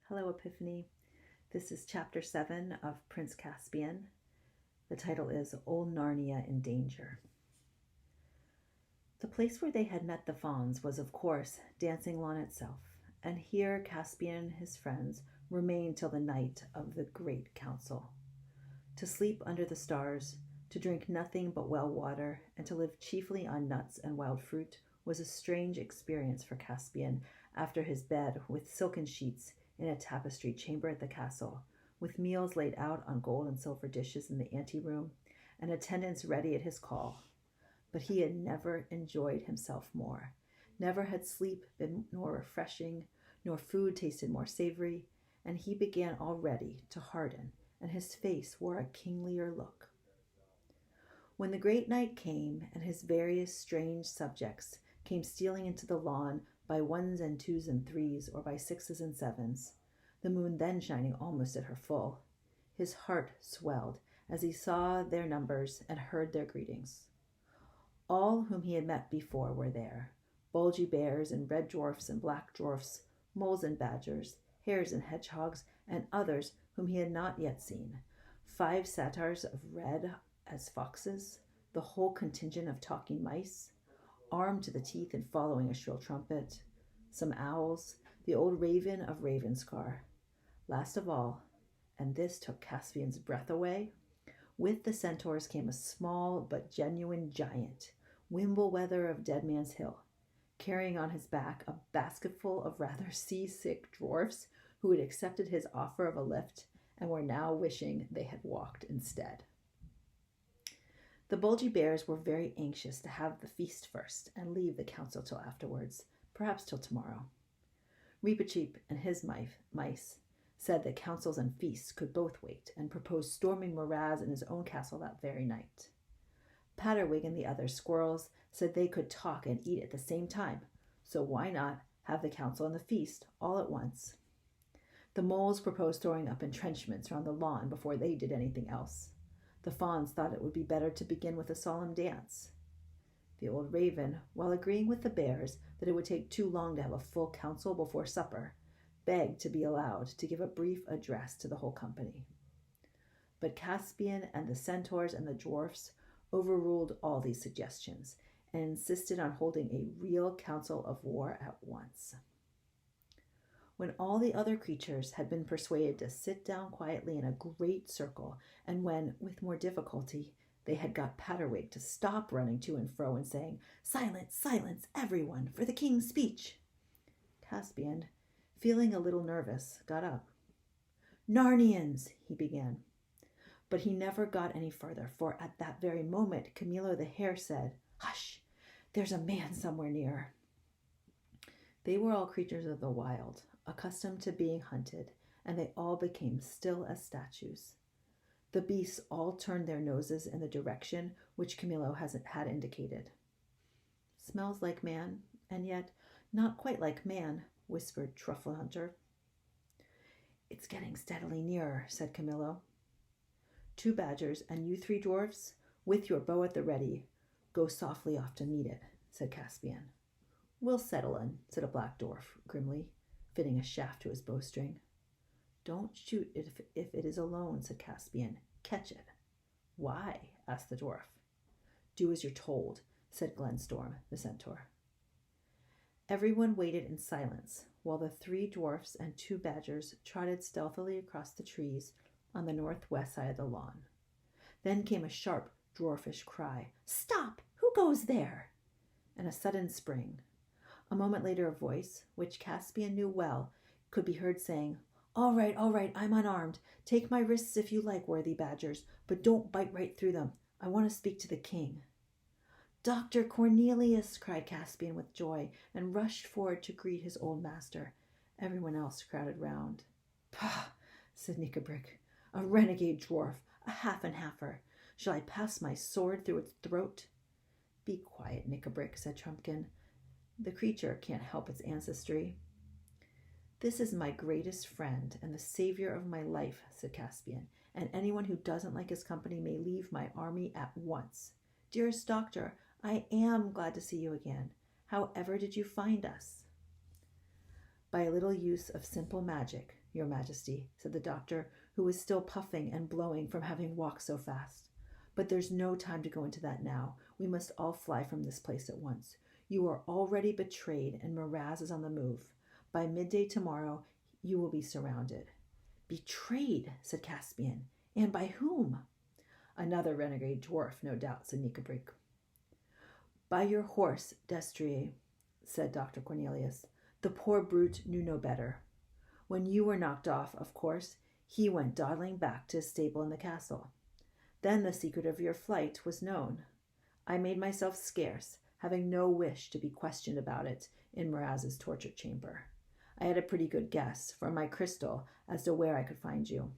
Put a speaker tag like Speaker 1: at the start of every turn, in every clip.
Speaker 1: Hello, Epiphany. This is Chapter 7 of Prince Caspian. The title is Old Narnia in Danger. The place where they had met the fauns was, of course, Dancing Lawn itself, and here Caspian and his friends remained till the night of the great council. To sleep under the stars, to drink nothing but well water, and to live chiefly on nuts and wild fruit was a strange experience for Caspian after his bed with silken sheets in a tapestried chamber at the castle, with meals laid out on gold and silver dishes in the anteroom, and attendants ready at his call. But he had never enjoyed himself more. Never had sleep been more refreshing, nor food tasted more savory, and he began already to harden, and his face wore a kinglier look. When the great night came, and his various strange subjects came stealing into the lawn by ones and twos and threes, or by sixes and sevens, the moon then shining almost at her full, his heart swelled as he saw their numbers and heard their greetings. All whom he had met before were there, bulgy bears and red dwarfs and black dwarfs, moles and badgers, hares and hedgehogs, and others whom he had not yet seen, 5 satyrs of red as foxes, the whole contingent of talking mice, armed to the teeth and following a shrill trumpet, some owls, the old raven of Ravenscar. Last of all, and this took Caspian's breath away, with the centaurs came a small but genuine giant, Wimbleweather of Deadman's Hill, carrying on his back a basketful of rather seasick dwarfs who had accepted his offer of a lift and were now wishing they had walked instead. The bulgy bears were very anxious to have the feast first and leave the council till afterwards, perhaps till tomorrow. Reepicheep and his mice said that councils and feasts could both wait, and proposed storming Moraz in his own castle that very night. Patterwig and the other squirrels said they could talk and eat at the same time, so why not have the council and the feast all at once? The moles proposed throwing up entrenchments round the lawn before they did anything else. The fauns thought it would be better to begin with a solemn dance. The old raven, while agreeing with the bears that it would take too long to have a full council before supper, begged to be allowed to give a brief address to the whole company. But Caspian and the centaurs and the dwarfs overruled all these suggestions and insisted on holding a real council of war at once. When all the other creatures had been persuaded to sit down quietly in a great circle, and when, with more difficulty, they had got Patterwig to stop running to and fro and saying, "Silence, silence, everyone, for the king's speech," Caspian, feeling a little nervous, got up. "Narnians," he began. But he never got any further, for at that very moment Camilo the hare said, "Hush, there's a man somewhere near." They were all creatures of the wild, accustomed to being hunted, and they all became still as statues. The beasts all turned their noses in the direction which Camilo had indicated. "Smells like man, and yet not quite like man," whispered Truffle Hunter. "It's getting steadily nearer," said Camilo. "2 badgers and you 3 dwarfs, with your bow at the ready, go softly off to meet it," said Caspian. "We'll settle in," said a black dwarf grimly, fitting a shaft to his bowstring. "Don't shoot if it is alone," said Caspian. "Catch it." "Why?" asked the dwarf. "Do as you're told," said Glenstorm, the centaur. Everyone waited in silence while the 3 dwarfs and 2 badgers trotted stealthily across the trees on the northwest side of the lawn. Then came a sharp, dwarfish cry, "Stop! Who goes there?" and a sudden spring. A moment later a voice, which Caspian knew well, could be heard saying, all right, I'm unarmed. Take my wrists if you like, worthy badgers, but don't bite right through them. I want to speak to the king." "Dr. Cornelius!" cried Caspian with joy, and rushed forward to greet his old master. Everyone else crowded round. "Pah!" said Nickabrick. "A renegade dwarf, a half and halfer. Shall I pass my sword through its throat?" "Be quiet, Nickabrick," said Trumpkin. "The creature can't help its ancestry." "This is my greatest friend and the savior of my life," said Caspian, "and anyone who doesn't like his company may leave my army at once. Dearest doctor, I am glad to see you again. However did you find us?" "By a little use of simple magic, Your Majesty," said the doctor, who was still puffing and blowing from having walked so fast. "But there's no time to go into that now. We must all fly from this place at once. You are already betrayed, and Miraz is on the move. By midday tomorrow, you will be surrounded." "Betrayed," said Caspian. "And by whom?" "Another renegade dwarf, no doubt," said Nicobric. "By your horse, Destrier," said Dr. Cornelius. "The poor brute knew no better. When you were knocked off, of course, he went dawdling back to his stable in the castle. Then the secret of your flight was known. I made myself scarce, having no wish to be questioned about it in Miraz's torture chamber. I had a pretty good guess from my crystal as to where I could find you.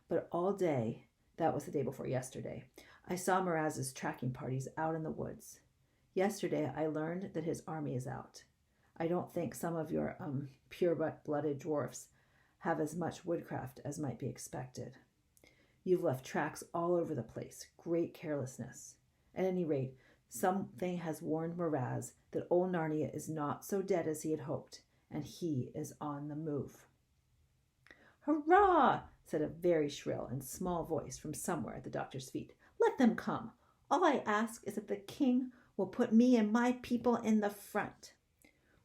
Speaker 1: But all day, that was the day before yesterday, I saw Miraz's tracking parties out in the woods. Yesterday, I learned that his army is out. I don't think some of your pure-blooded dwarfs have as much woodcraft as might be expected. You've left tracks all over the place. Great carelessness. At any rate, something has warned Miraz that old Narnia is not so dead as he had hoped, and he is on the move." "Hurrah!" said a very shrill and small voice from somewhere at the doctor's feet. "Let them come. All I ask is that the king will put me and my people in the front."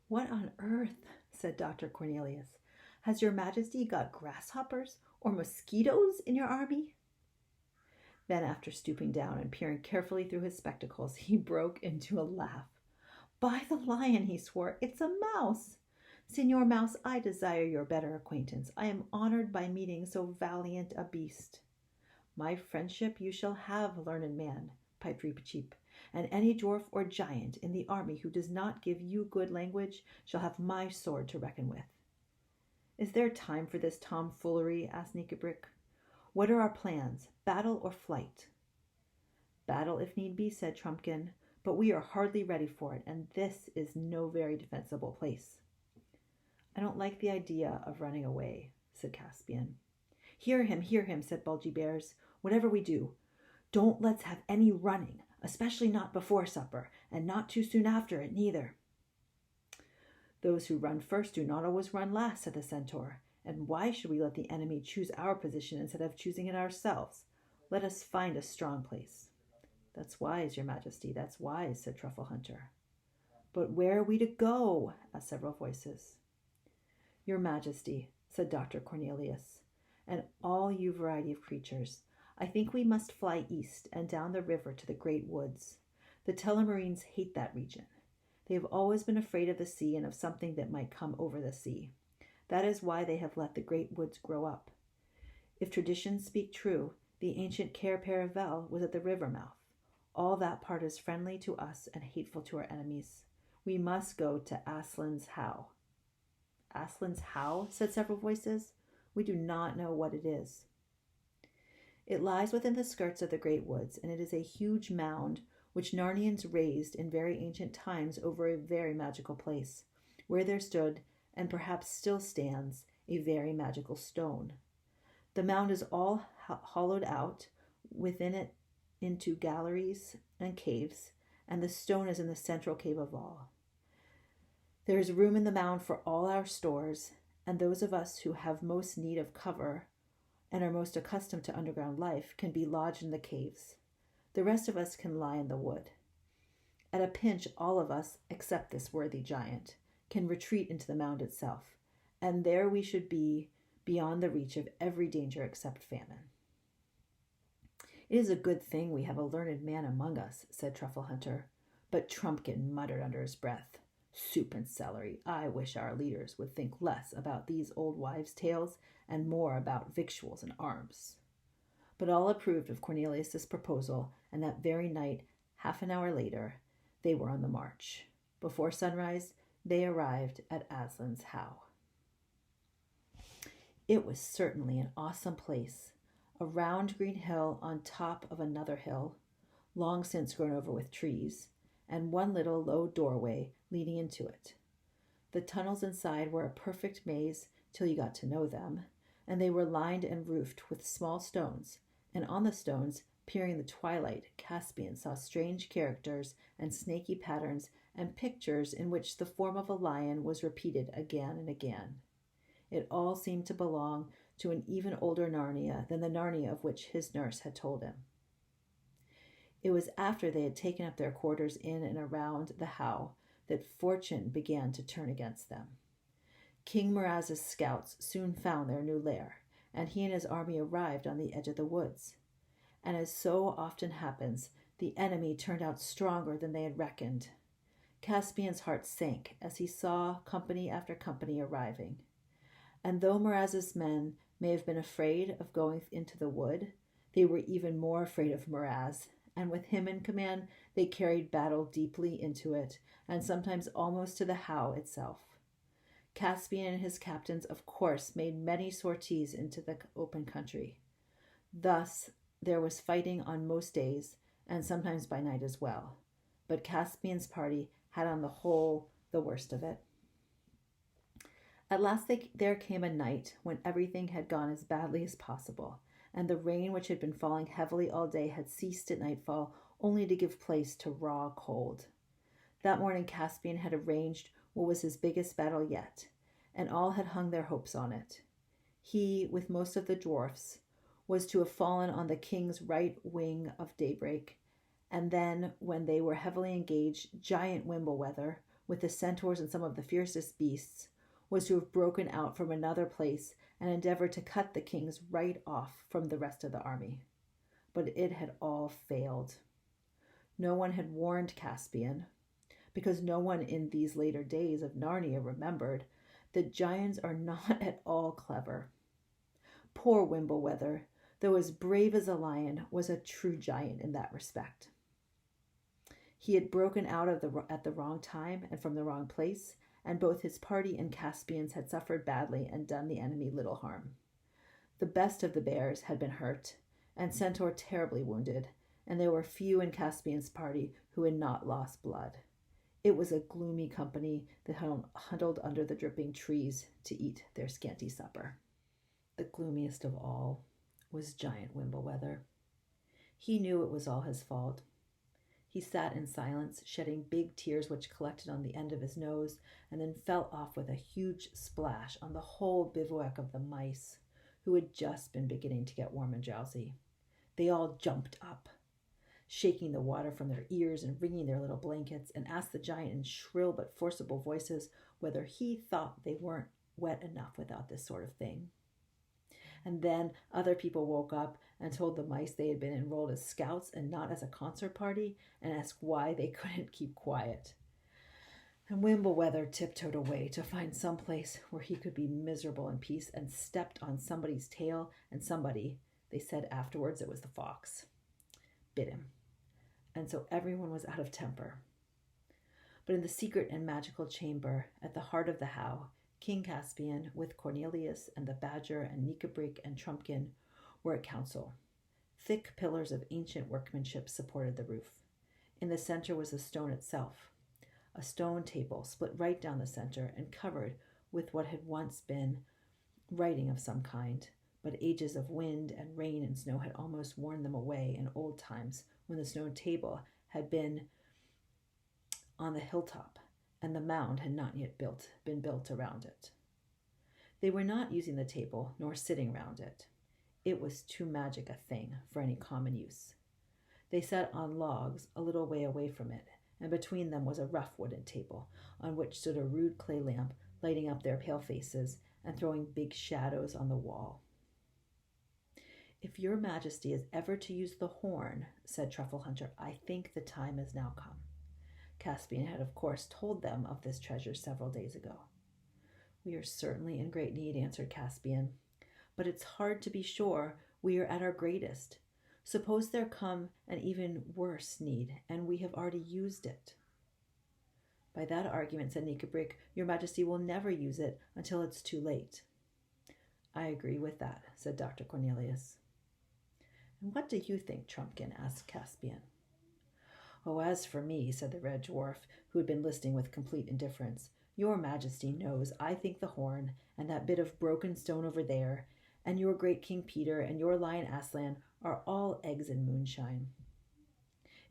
Speaker 1: "What on earth," said Dr. Cornelius, "has your Majesty got grasshoppers or mosquitoes in your army?" Then, after stooping down and peering carefully through his spectacles, he broke into a laugh. "By the lion," he swore, "it's a mouse! Signor Mouse, I desire your better acquaintance. I am honored by meeting so valiant a beast." "My friendship you shall have, learned man," piped Reepicheep, "and any dwarf or giant in the army who does not give you good language shall have my sword to reckon with." "Is there time for this tomfoolery?" asked Nicobric. "What are our plans, battle or flight?" "Battle if need be," said Trumpkin, "but we are hardly ready for it, and this is no very defensible place." "I don't like the idea of running away," said Caspian. Hear him," said Bulgy Bears. "Whatever we do, don't let's have any running, especially not before supper, and not too soon after it neither." "Those who run first do not always run last," said the Centaur. "And why should we let the enemy choose our position instead of choosing it ourselves? Let us find a strong place." "That's wise, your Majesty, that's wise," said Truffle Hunter. "But where are we to go?" asked several voices. "Your Majesty," said Dr. Cornelius, "and all you variety of creatures, I think we must fly east and down the river to the great woods. The Telmarines hate that region. They have always been afraid of the sea and of something that might come over the sea. That is why they have let the great woods grow up. If traditions speak true, the ancient Cair Paravel was at the river mouth. All that part is friendly to us and hateful to our enemies. We must go to Aslan's How." "Aslan's How?" said several voices. "We do not know what it is." "It lies within the skirts of the great woods, and it is a huge mound which Narnians raised in very ancient times over a very magical place, where there stood, and perhaps still stands, a very magical stone. The mound is all hollowed out within it into galleries and caves, and the stone is in the central cave of all. There is room in the mound for all our stores, and those of us who have most need of cover and are most accustomed to underground life can be lodged in the caves. The rest of us can lie in the wood. At a pinch, all of us, except this worthy giant, can retreat into the mound itself, and there we should be beyond the reach of every danger except famine." "It is a good thing we have a learned man among us," said Truffle Hunter, but Trumpkin muttered under his breath, "Soup and celery, I wish our leaders would think less about these old wives' tales and more about victuals and arms." But all approved of Cornelius's proposal, and that very night, half an hour later, they were on the march. Before sunrise, they arrived at Aslan's How. It was certainly an awesome place, a round green hill on top of another hill, long since grown over with trees, and one little low doorway leading into it. The tunnels inside were a perfect maze till you got to know them, and they were lined and roofed with small stones, and on the stones, peering in the twilight, Caspian saw strange characters and snaky patterns and pictures in which the form of a lion was repeated again and again. It all seemed to belong to an even older Narnia than the Narnia of which his nurse had told him. It was after they had taken up their quarters in and around the How that fortune began to turn against them. King Miraz's scouts soon found their new lair, and he and his army arrived on the edge of the woods. And as so often happens, the enemy turned out stronger than they had reckoned. Caspian's heart sank as he saw company after company arriving. And though Miraz's men may have been afraid of going into the wood, they were even more afraid of Miraz, and with him in command, they carried battle deeply into it, and sometimes almost to the How itself. Caspian and his captains, of course, made many sorties into the open country. Thus, there was fighting on most days, and sometimes by night as well. But Caspian's party had on the whole the worst of it. At last there came a night when everything had gone as badly as possible, and the rain which had been falling heavily all day had ceased at nightfall, only to give place to raw cold. That morning Caspian had arranged what was his biggest battle yet, and all had hung their hopes on it. He, with most of the dwarfs, was to have fallen on the king's right wing of daybreak, and then, when they were heavily engaged, giant Wimbleweather, with the centaurs and some of the fiercest beasts, was to have broken out from another place and endeavored to cut the king's right off from the rest of the army. But it had all failed. No one had warned Caspian, because no one in these later days of Narnia remembered that giants are not at all clever. Poor Wimbleweather, though as brave as a lion, was a true giant in that respect. He had broken out at the wrong time and from the wrong place, and both his party and Caspian's had suffered badly and done the enemy little harm. The best of the bears had been hurt, and Centaur terribly wounded, and there were few in Caspian's party who had not lost blood. It was a gloomy company that huddled under the dripping trees to eat their scanty supper. The gloomiest of all was giant Wimbleweather. He knew it was all his fault. He sat in silence, shedding big tears which collected on the end of his nose and then fell off with a huge splash on the whole bivouac of the mice, who had just been beginning to get warm and drowsy. They all jumped up, shaking the water from their ears and wringing their little blankets, and asked the giant in shrill but forcible voices whether he thought they weren't wet enough without this sort of thing. And then other people woke up and told the mice they had been enrolled as scouts and not as a concert party, and asked why they couldn't keep quiet. And Wimbleweather tiptoed away to find some place where he could be miserable in peace, and stepped on somebody's tail, and somebody, they said afterwards it was the fox, bit him. And so everyone was out of temper. But in the secret and magical chamber at the heart of the How, King Caspian, with Cornelius and the Badger and Nikabrik and Trumpkin, were at council. Thick pillars of ancient workmanship supported the roof. In the center was the stone itself, a stone table split right down the center and covered with what had once been writing of some kind, but ages of wind and rain and snow had almost worn them away in old times, when the stone table had been on the hilltop and the mound had not yet been built around it. They were not using the table nor sitting round it. It was too magic a thing for any common use. They sat on logs a little way away from it, and between them was a rough wooden table, on which stood a rude clay lamp, lighting up their pale faces and throwing big shadows on the wall. "If your majesty is ever to use the horn," said Truffle Hunter, "I think the time has now come." Caspian had, of course, told them of this treasure several days ago. "We are certainly in great need," answered Caspian, "but it's hard to be sure we are at our greatest. Suppose there come an even worse need, and we have already used it." "By that argument," said Nikabrik, "your majesty will never use it until it's too late." "I agree with that," said Dr. Cornelius. "And what do you think, Trumpkin?" asked Caspian. "Oh, as for me," said the Red Dwarf, who had been listening with complete indifference, "your majesty knows I think the horn, and that bit of broken stone over there, and your great King Peter, and your lion Aslan are all eggs in moonshine.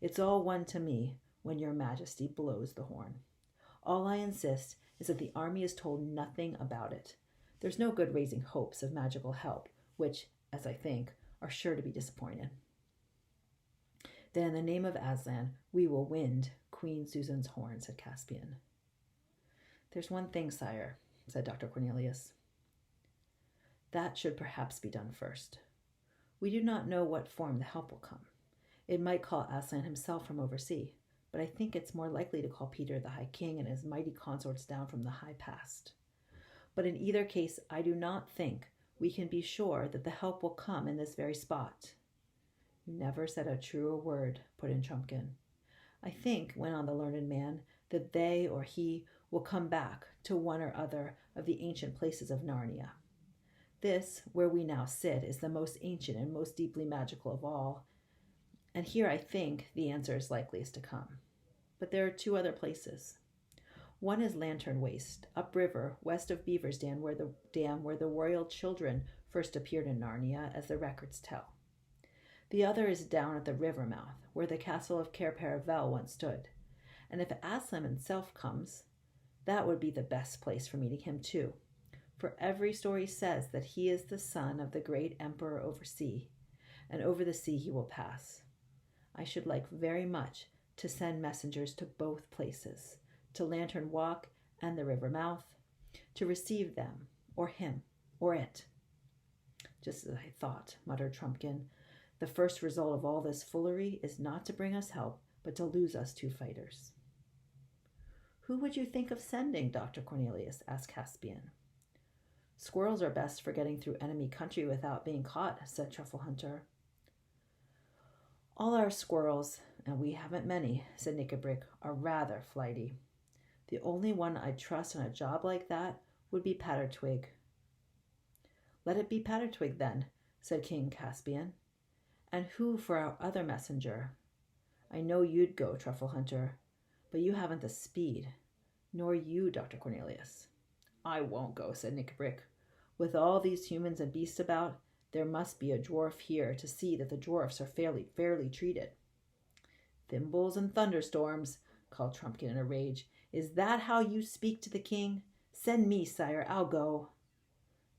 Speaker 1: It's all one to me when your majesty blows the horn. All I insist is that the army is told nothing about it, There's no good raising hopes of magical help, which, as I think, are sure to be disappointed. Then in the name of Aslan, we will wind Queen Susan's horn, said Caspian. There's one thing, sire, said Dr. Cornelius. That should perhaps be done first. We do not know what form the help will come. It might call Aslan himself from oversea, but I think it's more likely to call Peter the High King and his mighty consorts down from the high past. But in either case, I do not think we can be sure that the help will come in this very spot. You never said a truer word, put in Trumpkin. I think, went on the learned man, that they or he will come back to one or other of the ancient places of Narnia. This, where we now sit, is the most ancient and most deeply magical of all, and here I think the answer is likeliest to come. But there are two other places. One is Lantern Waste, upriver, west of Beaver's Dam, where the royal children first appeared in Narnia, as the records tell. The other is down at the river mouth, where the castle of Cair Paravel once stood. And if Aslan himself comes, that would be the best place for meeting him too. For every story says that he is the son of the great emperor over sea, and over the sea he will pass. I should like very much to send messengers to both places, to Lantern Walk and the river mouth, to receive them, or him, or it. Just as I thought, muttered Trumpkin, the first result of all this foolery is not to bring us help, but to lose us two fighters. Who would you think of sending, Dr. Cornelius? Asked Caspian. Squirrels are best for getting through enemy country without being caught, said Truffle Hunter. All our squirrels, and we haven't many, said Nickabrick, are rather flighty. The only one I'd trust on a job like that would be Pattertwig. Let it be Pattertwig, then, said King Caspian. And who for our other messenger? I know you'd go, Truffle Hunter, but you haven't the speed, nor you, Dr. Cornelius. I won't go, said Nickabrick. With all these humans and beasts about, there must be a dwarf here to see that the dwarfs are fairly treated. Thimbles and thunderstorms, called Trumpkin in a rage. Is that how you speak to the king? Send me, sire, I'll go.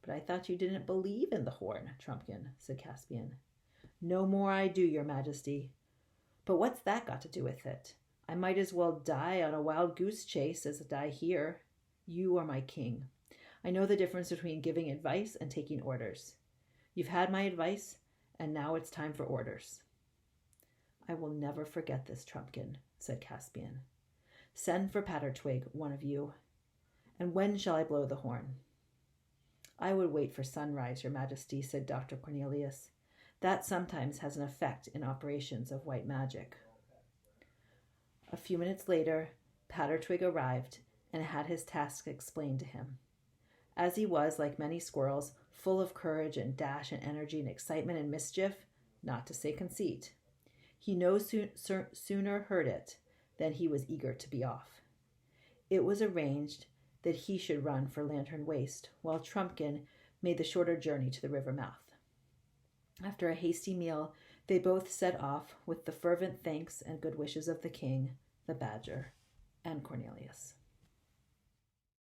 Speaker 1: But I thought you didn't believe in the horn, Trumpkin, said Caspian. No more I do, your majesty. But what's that got to do with it? I might as well die on a wild goose chase as die here. You are my king. I know the difference between giving advice and taking orders. You've had my advice, and now it's time for orders. I will never forget this, Trumpkin, said Caspian. Send for Pattertwig, one of you. And when shall I blow the horn? I would wait for sunrise, your majesty, said Dr. Cornelius. That sometimes has an effect in operations of white magic. A few minutes later, Pattertwig arrived and had his task explained to him. As he was, like many squirrels, full of courage and dash and energy and excitement and mischief, not to say conceit, he no sooner heard it than he was eager to be off. It was arranged that he should run for Lantern Waste, while Trumpkin made the shorter journey to the river mouth. After a hasty meal, they both set off with the fervent thanks and good wishes of the king, the badger, and Cornelius.